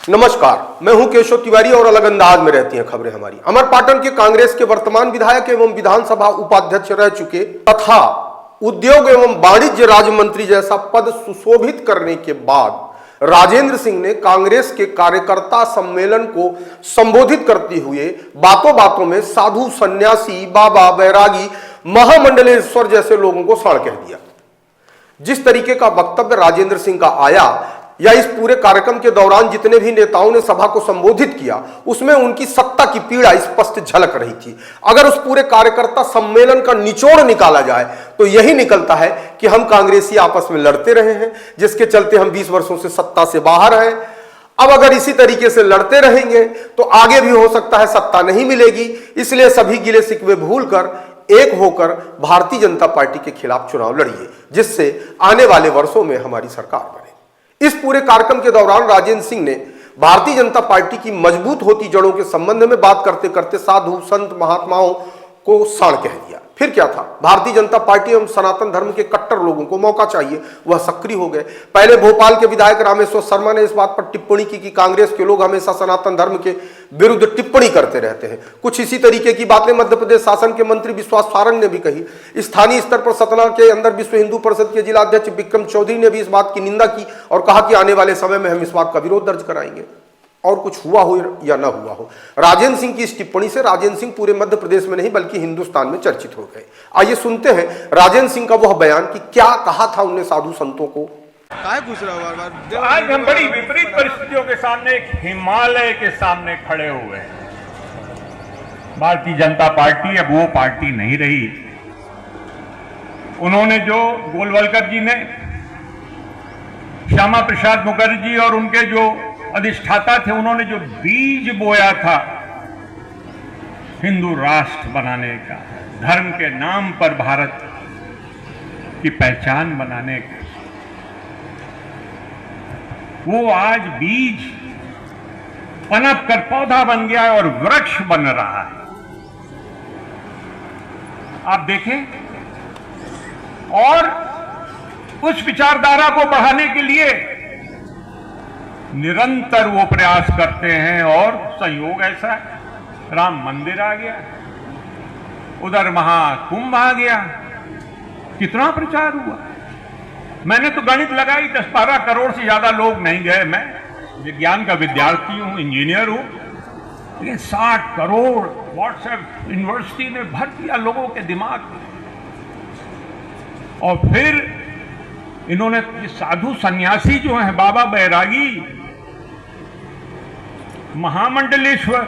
नमस्कार, मैं हूं केशव तिवारी और अलग अंदाज में रहती हैं खबरें हमारी। अमरपाटन के कांग्रेस के वर्तमान विधायक एवं विधानसभा उपाध्यक्ष रह चुके तथा उद्योग एवं वाणिज्य राज्य मंत्री जैसा पद सुशोभित करने के बाद राजेंद्र सिंह ने कांग्रेस के कार्यकर्ता सम्मेलन को संबोधित करते हुए बातों बातों में साधु, सन्यासी, बाबा, बैरागी, महामंडलेश्वर जैसे लोगों को साड़ कह दिया। जिस तरीके का वक्तव्य राजेंद्र सिंह का आया या इस पूरे कार्यक्रम के दौरान जितने भी नेताओं ने सभा को संबोधित किया, उसमें उनकी सत्ता की पीड़ा स्पष्ट झलक रही थी। अगर उस पूरे कार्यकर्ता सम्मेलन का निचोड़ निकाला जाए तो यही निकलता है कि हम कांग्रेसी आपस में लड़ते रहे हैं, जिसके चलते हम 20 वर्षों से सत्ता से बाहर हैं। अब अगर इसी तरीके से लड़ते रहेंगे तो आगे भी हो सकता है सत्ता नहीं मिलेगी। इसलिए सभी गिले शिकवे भूलकर एक होकर भारतीय जनता पार्टी के खिलाफ चुनाव लड़िए, जिससे आने वाले वर्षों में हमारी सरकार बने। इस पूरे कार्यक्रम के दौरान राजेंद्र सिंह ने भारतीय जनता पार्टी की मजबूत होती जड़ों के संबंध में बात करते करते साधु, संत, महात्माओं को साड़ कह दिया। फिर क्या था, भारतीय जनता पार्टी एवं सनातन धर्म के कट्टर लोगों को मौका चाहिए, वह सक्रिय हो गए। पहले भोपाल के विधायक रामेश्वर शर्मा ने इस बात पर टिप्पणी की कि कांग्रेस के लोग हमेशा सनातन धर्म के विरुद्ध टिप्पणी करते रहते हैं। कुछ इसी तरीके की बातें मध्य प्रदेश शासन के मंत्री विश्वास सारंग ने भी कही। स्थानीय स्तर पर सतना के अंदर विश्व हिंदू परिषद के जिला अध्यक्ष विक्रम चौधरी ने भी इस बात की निंदा की और कहा कि आने वाले समय में हम इस बात का विरोध दर्ज कराएंगे। और कुछ हुआ हो या ना हुआ हो, राजेंद्र सिंह की इस टिप्पणी से राजेंद्र सिंह पूरे मध्य प्रदेश में नहीं बल्कि हिंदुस्तान में चर्चित हो गए। आइए सुनते हैं राजेंद्र सिंह का वह बयान कि क्या कहा था उन्होंने साधु संतों को। आज हम बड़ी विपरीत परिस्थितियों के सामने, एक हिमालय के सामने खड़े हुए हैं। भारतीय जनता पार्टी अब वो पार्टी नहीं रही। उन्होंने जो गोलवलकर जी ने, श्यामा प्रसाद मुखर्जी और उनके जो अधिष्ठाता थे, उन्होंने जो बीज बोया था हिंदू राष्ट्र बनाने का, धर्म के नाम पर भारत की पहचान बनाने का, वो आज बीज पनप कर पौधा बन गया है और वृक्ष बन रहा है। आप देखें, और उस विचारधारा को बढ़ाने के लिए निरंतर वो प्रयास करते हैं। और संयोग ऐसा है, राम मंदिर आ गया, उधर महाकुंभ आ गया, कितना प्रचार हुआ। मैंने तो गणित लगाई, 10-12 करोड़ से ज्यादा लोग नहीं गए। मैं विज्ञान का विद्यार्थी हूं, इंजीनियर हूं, लेकिन 60 करोड़ व्हाट्सएप यूनिवर्सिटी ने भर दिया लोगों के दिमाग में। और फिर इन्होंने साधु सन्यासी जो है, बाबा, बैरागी, महामंडलेश्वर,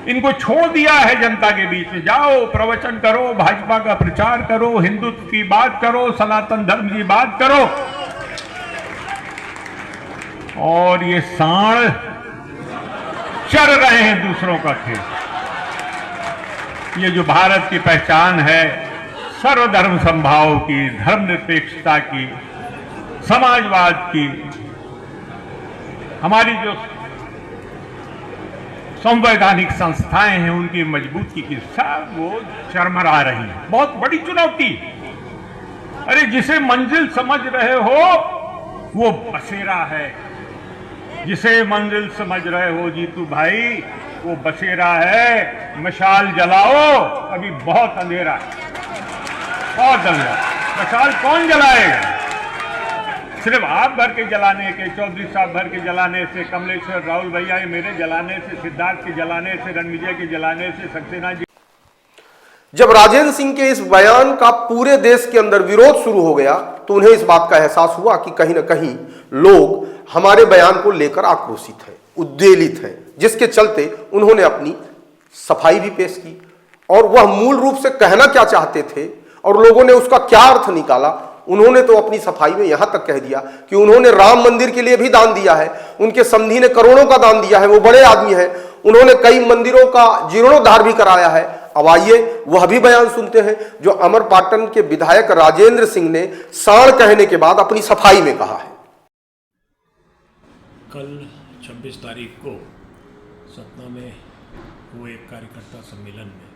इनको छोड़ दिया है जनता के बीच में। जाओ प्रवचन करो, भाजपा का प्रचार करो, हिंदुत्व की बात करो, सनातन धर्म की बात करो। और ये सांड चर रहे हैं दूसरों का खेल। ये जो भारत की पहचान है, सर्वधर्म समभाव की, धर्मनिरपेक्षता की, समाजवाद की, हमारी जो संवैधानिक संस्थाएं हैं उनकी मजबूती की, सब वो चरमरा रही है। बहुत बड़ी चुनौती। अरे जिसे मंजिल समझ रहे हो वो बसेरा है। जिसे मंजिल समझ रहे हो जीतू भाई, वो बसेरा है। मशाल जलाओ, अभी बहुत अंधेरा है, बहुत अंधेरा। मशाल कौन जलाएगा? सिर्फ आप भर के जलाने के, चौधरी साहब भर के जलाने से, कमलेश्वर, राहुल भैया मेरे जलाने से, सिद्धार्थ के जलाने से, रणविजय के जलाने से, सक्सेना जी। जब राजेंद्र सिंह के इस बयान का पूरे देश के अंदर विरोध शुरू हो गया तो उन्हें इस बात का एहसास हुआ कि कहीं ना कहीं लोग हमारे बयान को लेकर आक्रोशित हैं, उद्वेलित हैं, जिसके चलते उन्होंने अपनी सफाई भी पेश की। और वह मूल रूप से कहना क्या चाहते थे और लोगों ने उसका क्या अर्थ निकाला, उन्होंने तो अपनी सफाई में यहां तक कह दिया कि उन्होंने राम मंदिर के लिए भी दान दिया है। उनके समधी ने करोड़ों का दान दिया है, वो बड़े आदमी हैं। उन्होंने कई मंदिरों का जीर्णोद्धार भी कराया है। अब आइए वह भी बयान सुनते हैं जो अमरपाटन के विधायक राजेंद्र सिंह ने साड़ कहने के बाद अपनी सफाई में कहा है। कल 26 तारीख को सतना में हुए एक कार्यकर्ता सम्मेलन में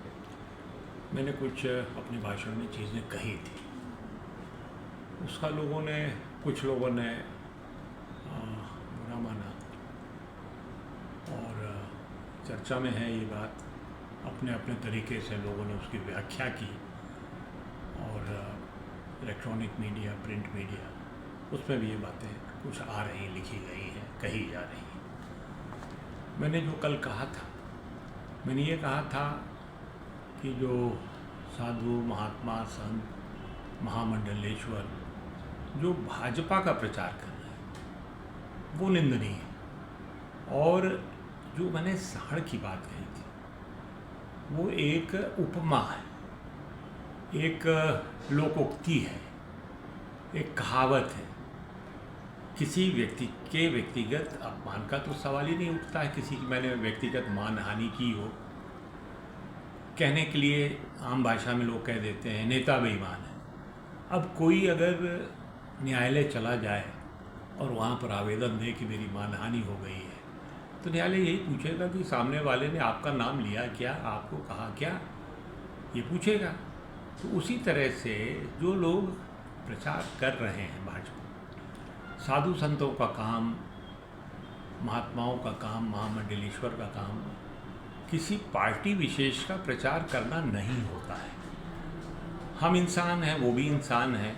मैंने कुछ अपने भाषण में चीज़ें कही थी। उसका कुछ लोगों ने बुरा माना, चर्चा में है ये बात, अपने अपने तरीके से लोगों ने उसकी व्याख्या की और इलेक्ट्रॉनिक मीडिया, प्रिंट मीडिया, उसमें भी ये बातें कुछ आ रही, लिखी गई हैं, कही जा रही हैं। मैंने जो कल कहा था, मैंने ये कहा था कि जो साधु, महात्मा, संत, महामंडलेश्वर जो भाजपा का प्रचार कर रहे हैं वो निंदनीय है। और जो मैंने साढ़ की बात कही थी वो एक उपमा है, एक लोकोक्ति है, एक कहावत है। किसी व्यक्ति के व्यक्तिगत अपमान का तो सवाल ही नहीं उठता है। किसी की मैंने व्यक्तिगत मानहानि की हो, कहने के लिए आम भाषा में लोग कह देते हैं नेता बेईमान है। अब कोई अगर न्यायालय चला जाए और वहाँ पर आवेदन दे कि मेरी मानहानि हो गई है, तो न्यायालय यही पूछेगा कि सामने वाले ने आपका नाम लिया क्या, आपको कहा क्या, ये पूछेगा। तो उसी तरह से जो लोग प्रचार कर रहे हैं भाजपा, साधु संतों का काम, महात्माओं का काम, महामंडलेश्वर का काम, किसी पार्टी विशेष का प्रचार करना नहीं होता है। हम इंसान हैं, वो भी इंसान हैं,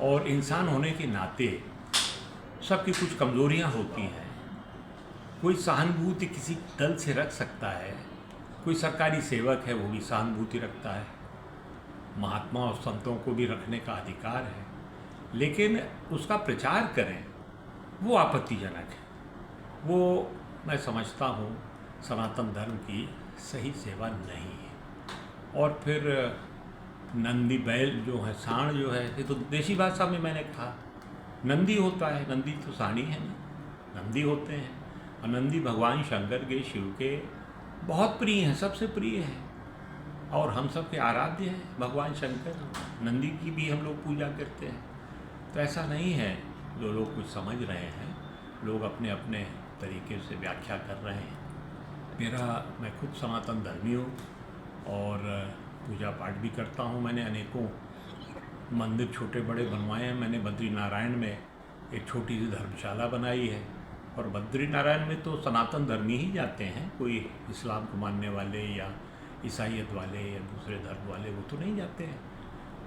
और इंसान होने के नाते सबकी कुछ कमज़ोरियां होती हैं। कोई सहानुभूति किसी दल से रख सकता है, कोई सरकारी सेवक है वो भी सहानुभूति रखता है, महात्मा और संतों को भी रखने का अधिकार है, लेकिन उसका प्रचार करें वो आपत्तिजनक है। वो मैं समझता हूँ सनातन धर्म की सही सेवा नहीं है। और फिर नंदी बैल जो है, साण जो है, ये तो देशी भाषा में मैंने कहा नंदी होता है, नंदी तो साणी है ना, नंदी होते हैं। और नंदी भगवान शंकर के, शिव के बहुत प्रिय हैं, सबसे प्रिय हैं और हम सब के आराध्य हैं भगवान शंकर। नंदी की भी हम लोग पूजा करते हैं। तो ऐसा नहीं है जो लोग कुछ समझ रहे हैं, लोग अपने अपने तरीके से व्याख्या कर रहे हैं। मैं खुद सनातन धर्मी हूँ और पूजा पाठ भी करता हूँ। मैंने अनेकों मंदिर छोटे बड़े बनवाए हैं। मैंने बद्रीनारायण में एक छोटी सी धर्मशाला बनाई है, और बद्रीनारायण में तो सनातन धर्मी ही जाते हैं, कोई इस्लाम को मानने वाले या ईसाईयत वाले या दूसरे धर्म वाले वो तो नहीं जाते हैं।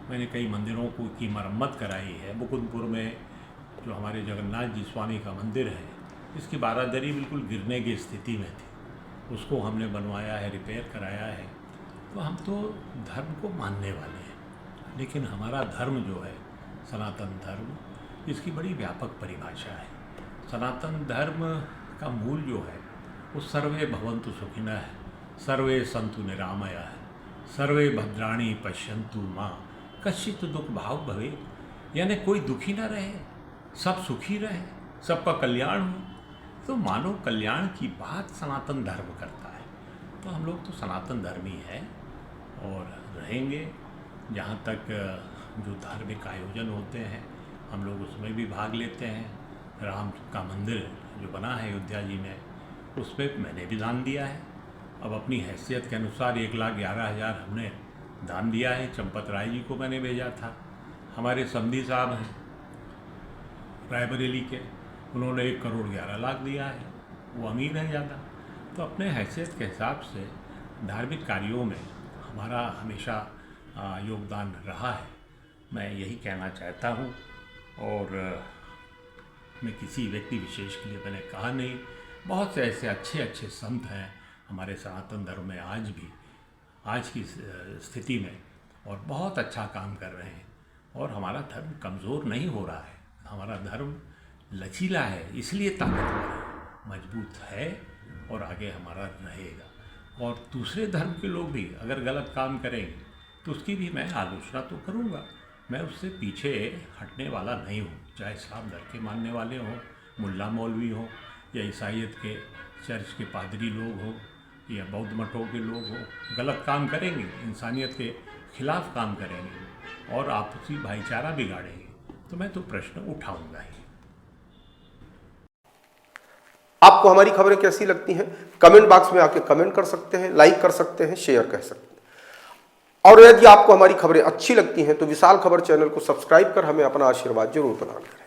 मैंने कई मंदिरों की मरम्मत कराई है। मुकुंदपुर में जो हमारे जगन्नाथ जी स्वामी का मंदिर है, इसकी बारादरी बिल्कुल गिरने की स्थिति में थी, उसको हमने बनवाया है, रिपेयर कराया है। तो हम तो धर्म को मानने वाले हैं, लेकिन हमारा धर्म जो है सनातन धर्म, इसकी बड़ी व्यापक परिभाषा है। सनातन धर्म का मूल जो है वो सर्वे भवन्तु सुखिनः है, सर्वे सन्तु निरामया है, सर्वे भद्राणि पश्यन्तु मां कश्चित् दुख भाव भवे। यानी कोई दुखी ना रहे, सब सुखी रहे, सबका कल्याण हो। तो मानव कल्याण की बात सनातन धर्म करता है। तो हम लोग तो सनातन धर्मी हैं और रहेंगे। जहाँ तक जो धार्मिक आयोजन होते हैं हम लोग उसमें भी भाग लेते हैं। राम का मंदिर जो बना है अयोध्या जी में, उसमें मैंने भी दान दिया है। अब अपनी हैसियत के अनुसार 1,11,000 हमने दान दिया है। चंपत राय जी को मैंने भेजा था, हमारे समधी साहब हैं रायबरेली के, उन्होंने 1,11,00,000 दिया है, वो अमीर हैं ज़्यादा। तो अपने हैसियत के हिसाब से धार्मिक कार्यों में हमारा हमेशा योगदान रहा है, मैं यही कहना चाहता हूँ। और मैं किसी व्यक्ति विशेष के लिए मैंने कहा नहीं। बहुत से ऐसे अच्छे अच्छे संत हैं हमारे सनातन धर्म में आज भी, आज की स्थिति में, और बहुत अच्छा काम कर रहे हैं। और हमारा धर्म कमज़ोर नहीं हो रहा है, हमारा धर्म लचीला है, इसलिए ताकतवर है, मजबूत है और आगे हमारा रहेगा। और दूसरे धर्म के लोग भी अगर गलत काम करेंगे तो उसकी भी मैं आलोचना तो करूँगा, मैं उससे पीछे हटने वाला नहीं हूँ। चाहे इस्लाम धर्म के मानने वाले हों, मुल्ला मौलवी हों, या ईसाईयत के चर्च के पादरी लोग हों, या बौद्ध मठों के लोग हों, गलत काम करेंगे, इंसानियत के खिलाफ काम करेंगे और आपसी भाईचारा बिगाड़ेंगे, तो मैं तो प्रश्न उठाऊंगा ही। आपको हमारी खबरें कैसी लगती हैं कमेंट बॉक्स में आके कमेंट कर सकते हैं, लाइक कर सकते हैं, शेयर कर सकते हैं। और यदि आपको हमारी खबरें अच्छी लगती हैं तो विशाल खबर चैनल को सब्सक्राइब कर हमें अपना आशीर्वाद जरूर प्रदान करें।